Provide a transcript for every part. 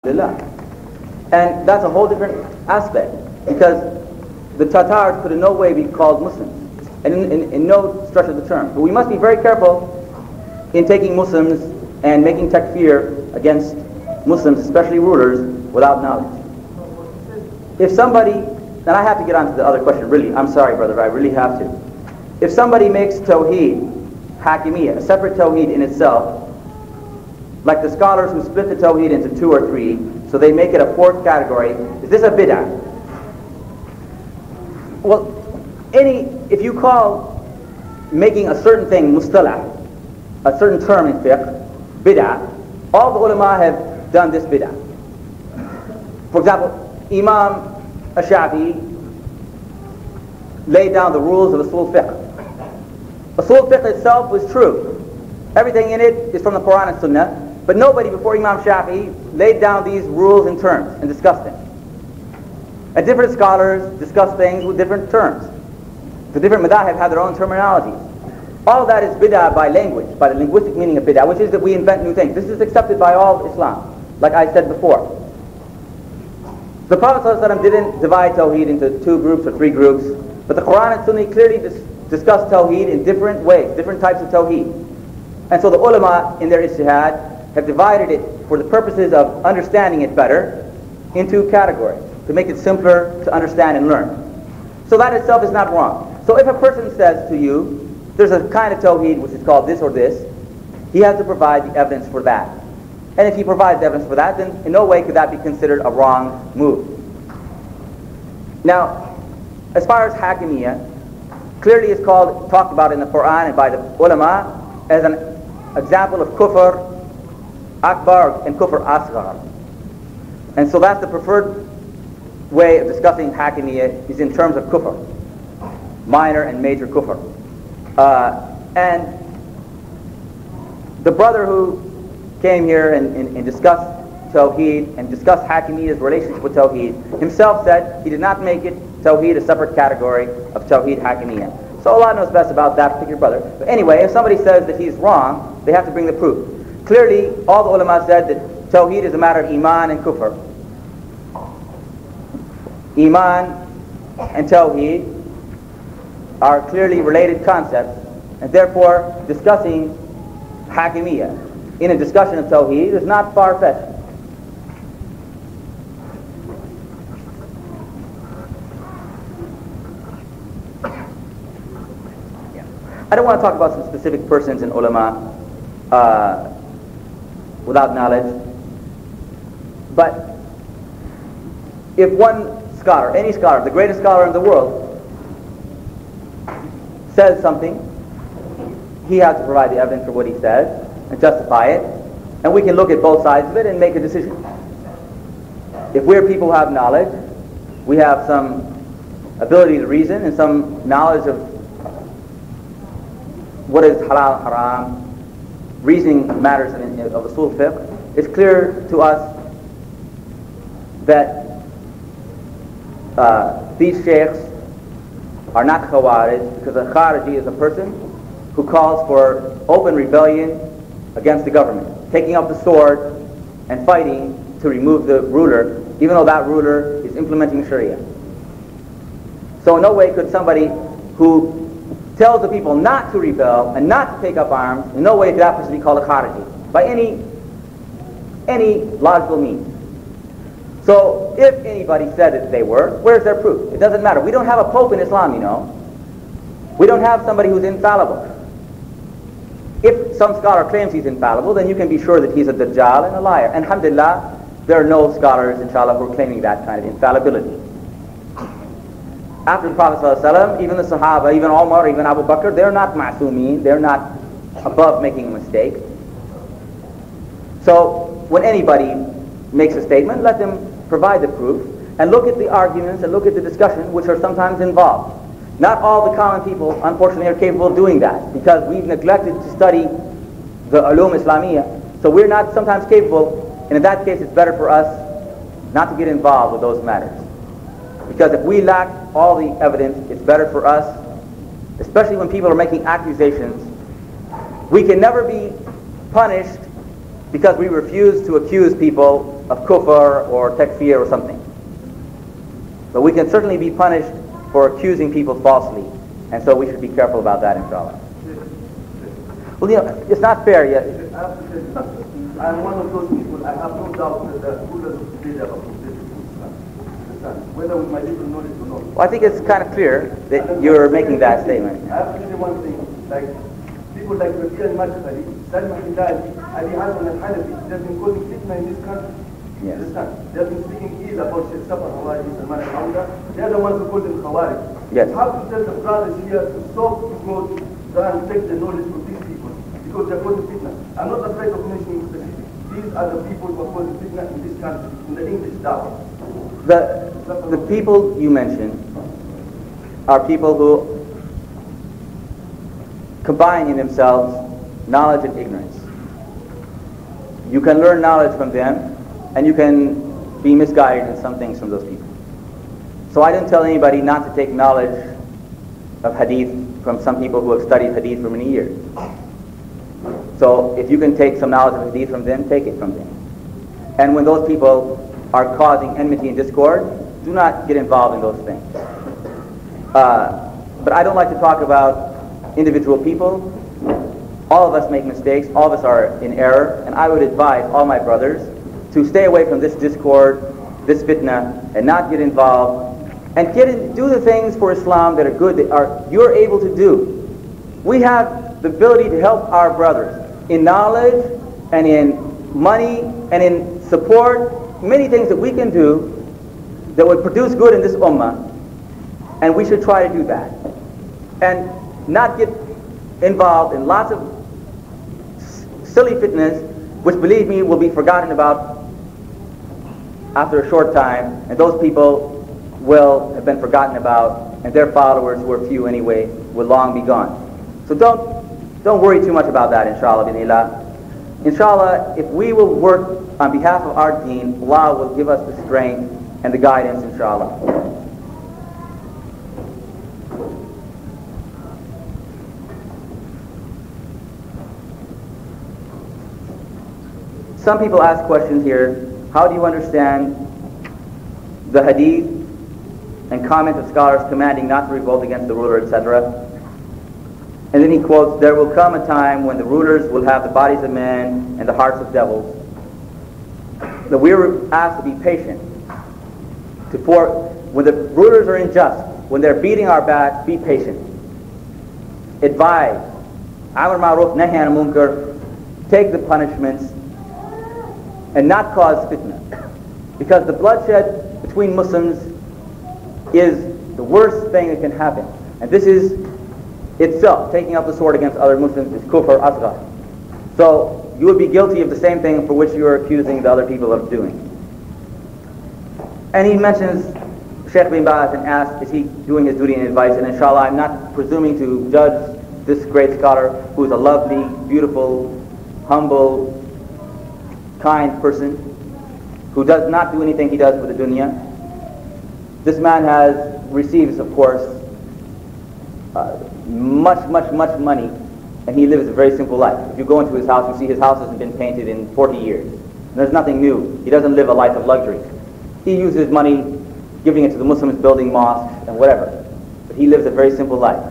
And that's a whole different aspect, because the Tatars could in no way be called Muslims, and in no stretch of the term. But we must be very careful in taking Muslims and making takfir against Muslims, especially rulers, without knowledge. If somebody, and I have to get on to the other question, really, I'm sorry brother, I really have to. If somebody makes Tawheed, Hakimiyya, a separate Tawheed in itself, like the scholars who split the Tawheed into 2 or 3, so they make it a 4th category, is this a bid'ah? Well, if you call making a certain thing mustalah, a certain term in fiqh, bid'ah, all the ulama have done this bid'ah. For example, Imam Ash-Shafi'i laid down the rules of Usul fiqh. Usul fiqh itself was true. Everything in it is from the Quran and Sunnah, but nobody before Imam Shafi'i laid down these rules and terms and discussed them. And different scholars discuss things with different terms. The different madhahib have their own terminologies. All that is bid'ah by language, by the linguistic meaning of bid'ah, which is that we invent new things. This is accepted by all of Islam, like I said before. The Prophet ﷺ didn't divide Tawheed into 2 groups or 3 groups, but the Quran and Sunnah clearly discuss Tawheed in different ways, different types of Tawheed. And so the ulama in their ijtihad have divided it for the purposes of understanding it better into categories, to make it simpler to understand and learn. So that itself is not wrong. So if a person says to you, there's a kind of Tawheed which is called this or this, he has to provide the evidence for that. And if he provides evidence for that, then in no way could that be considered a wrong move. Now, as far as Hakimiyya, clearly it's talked about in the Quran and by the ulama as an example of kufr akbar and kufr asghar. And so that's the preferred way of discussing Hakimiyya, is in terms of kufr, minor and major kufr. And the brother who came here and discussed Tawheed and discussed Hakimiyya's relationship with Tawheed himself said he did not make it Tawheed a separate category of Tawheed Hakimiyya. So Allah knows best about that particular brother. But anyway, if somebody says that he's wrong, they have to bring the proof. Clearly, all the ulama said that Tawheed is a matter of Iman and Kufr. Iman and Tawheed are clearly related concepts, and therefore discussing Hakimiyya in a discussion of Tawheed is not far-fetched. I don't want to talk about some specific persons in ulama without knowledge, but if one scholar, any scholar, the greatest scholar in the world, says something, he has to provide the evidence for what he says and justify it, and we can look at both sides of it and make a decision. If we're people who have knowledge, we have some ability to reason and some knowledge of what is halal, haram, reasoning matters of usul fiqh, it's clear to us that these sheikhs are not khawarij, because a khariji is a person who calls for open rebellion against the government, taking up the sword and fighting to remove the ruler, even though that ruler is implementing Shari'ah. So in no way could somebody who tells the people not to rebel and not to take up arms, in no way could that person be called a khariji by any logical means. So if anybody said that they were, where's their proof? It doesn't matter. We don't have a pope in Islam, you know. We don't have somebody who's infallible. If some scholar claims he's infallible, then you can be sure that he's a dajjal and a liar. And alhamdulillah, there are no scholars, inshallah, who are claiming that kind of infallibility. After the Prophet ﷺ, even the Sahaba, even Umar, even Abu Bakr, they're not ma'soomeen, they're not above making a mistake. So when anybody makes a statement, let them provide the proof and look at the arguments and look at the discussion which are sometimes involved. Not all the common people, unfortunately, are capable of doing that, because we've neglected to study the ulum Islamiyya. So we're not sometimes capable, and in that case it's better for us not to get involved with those matters. Because if we lack all the evidence, it's better for us, especially when people are making accusations. We can never be punished because we refuse to accuse people of kufr or takfir or something. But we can certainly be punished for accusing people falsely, and so we should be careful about that, inshallah. Well, it's not fair yet. I'm one of those people. I have no doubt that the rulers of today are prohibited in Islam. Whether with my little knowledge or not. Well, I think it's kind of clear that you're making that statement. I have to say one thing. Like people like Rabi'a al-Madkhali, Salman al-Hilali, Ali Hassan al-Hanafi, they've been causing fitna in this country. Yes. Understand? They've been speaking ill about Shaykh Safar al Hawali, Salman al-Hawla. They're the ones who call them Khawarij. Yes. How to tell the brothers here to stop to go and take the knowledge from these people because they're causing fitna. I'm not afraid of mentioning specifics. These are the people who are causing fitna in this country, in the English dawah. The people you mentioned are people who combine in themselves knowledge and ignorance. You can learn knowledge from them, and you can be misguided in some things from those people. So I didn't tell anybody not to take knowledge of hadith from some people who have studied hadith for many years. So if you can take some knowledge of hadith from them, take it from them. And when those people are causing enmity and discord, do not get involved in those things. But I don't like to talk about individual people. All of us make mistakes, all of us are in error, and I would advise all my brothers to stay away from this discord, this fitna, and not get involved, and do the things for Islam that are good, that you're able to do. We have the ability to help our brothers in knowledge, and in money, and in support, many things that we can do that would produce good in this ummah, and we should try to do that. And not get involved in lots of silly fitness, which, believe me, will be forgotten about after a short time, and those people will have been forgotten about, and their followers, who are few anyway, will long be gone. So don't worry too much about that, inshallah, binillah. Inshallah, if we will work on behalf of our deen, Allah will give us the strength and the guidance, inshallah. Some people ask questions here. How do you understand the hadith and comment of scholars commanding not to revolt against the ruler, etc.? And then he quotes, "There will come a time when the rulers will have the bodies of men and the hearts of devils." That we are asked to be patient. When the rulers are unjust, when they're beating our backs, be patient. Advise. Amr ma'ruf, nahi anil munkar. Take the punishments and not cause fitna. Because the bloodshed between Muslims is the worst thing that can happen. And this is itself, taking up the sword against other Muslims, is kufr asghar. So you would be guilty of the same thing for which you are accusing the other people of doing. And he mentions Shaykh bin Baz and asks, is he doing his duty and advice? And inshallah, I'm not presuming to judge this great scholar, who is a lovely, beautiful, humble, kind person, who does not do anything he does for the dunya. This man receives, of course, much money, and he lives a very simple life. If you go into his house, you see his house hasn't been painted in 40 years. There's nothing new. He doesn't live a life of luxury. He uses money, giving it to the Muslims, building mosques, and whatever. But he lives a very simple life.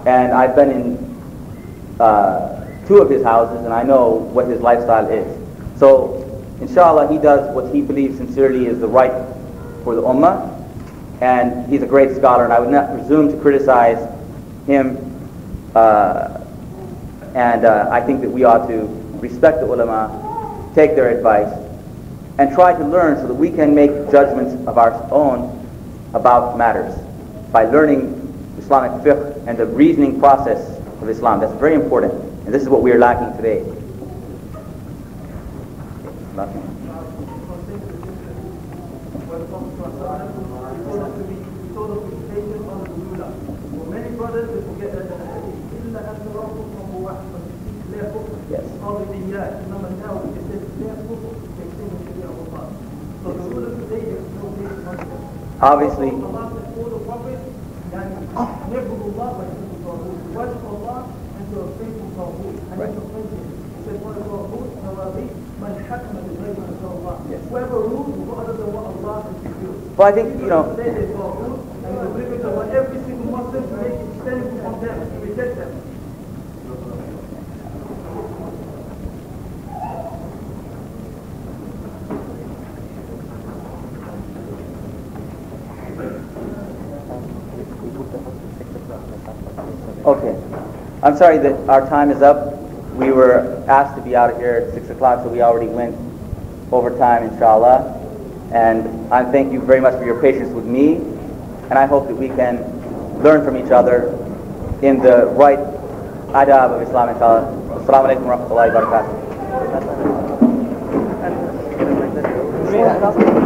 And I've been in 2 of his houses, and I know what his lifestyle is. So, inshallah, he does what he believes sincerely is the right for the ummah, and he's a great scholar, and I would not presume to criticize him, and I think that we ought to respect the ulama, take their advice, and try to learn so that we can make judgments of our own about matters by learning Islamic fiqh and the reasoning process of Islam. That's very important, and this is what we are lacking today. Yes. Obviously, whoever rules will go other than what Allah has revealed. Well, I think, you know, Say they saw rules, and the oblivious of every single Muslim to make it standing from them, to reject them. okay. I'm sorry that our time is up. We were asked to be out of here at 6 o'clock, so we already went over time, inshallah. And I thank you very much for your patience with me. And I hope that we can learn from each other in the right adab of Islam, inshallah. Assalamu alaikum wa rahmatullahi wa barakatuh.